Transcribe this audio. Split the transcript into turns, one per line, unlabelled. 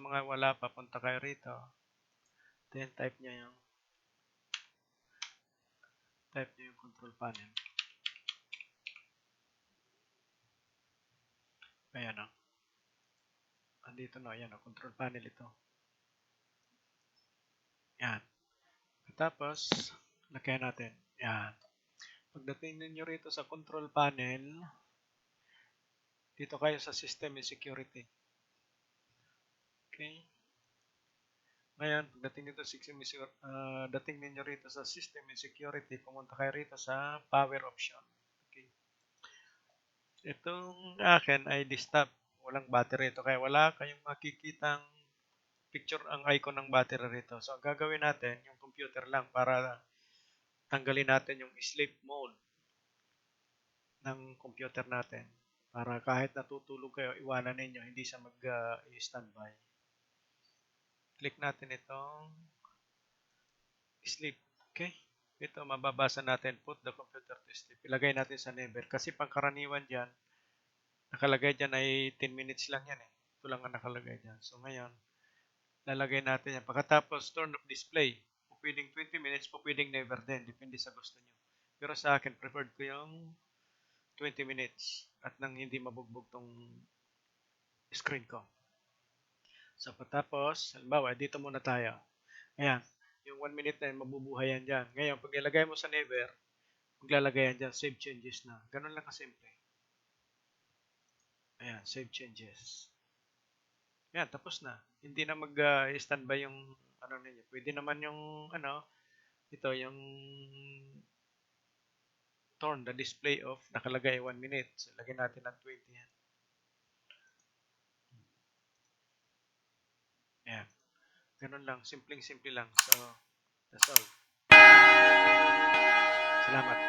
mga wala pa, punta kayo rito. Then type nyo yung control panel. Ayan o. Andito na, ayan o, control panel ito. Yan. Tapos, lagyan natin. Yan. Pagdating ninyo rito sa control panel, dito kayo sa system and security. Okay. Ngayon, pagdating dating ninyo rito sa system and security, pumunta kayo rito sa power option. Okay. Itong akin ay di-stop. Walang battery ito. Kaya wala kayong makikitang picture ang icon ng battery rito. So, ang gagawin natin, yung computer lang para tanggalin natin yung sleep mode ng computer natin. Para kahit natutulog kayo, iwanan ninyo, hindi siya mag-standby. Click natin itong sleep. Okay? Ito, mababasa natin, put the computer to sleep. Ilagay natin sa never. Kasi pangkaraniwan dyan, nakalagay dyan ay 10 minutes lang yan eh. Ito lang ang nakalagay dyan. So, ngayon, lalagay natin yan. Pagkatapos, turn off display. Pwedeng 20 minutes, pwedeng never din. Depende sa gusto nyo. Pero sa akin, preferred ko yung 20 minutes at nang hindi mabugbog tong screen ko. So, patapos, halimbawa, dito muna tayo. Ayan, yung 1 minute na yun, mabubuhay yan dyan. Ngayon, pag ilagay mo sa never, maglalagay yan dyan, save changes na. Ganun lang kasimple. Ayan, save changes. Ayan, tapos na. Hindi na mag-standby yung ano ninyo. Pwede naman yung ito, yung turn the display off, nakalagay 1 minute. So, lagyan natin ng 20 yan. Ayan. Ganun lang. Simpleng-simple lang. So, that's all. Salamat.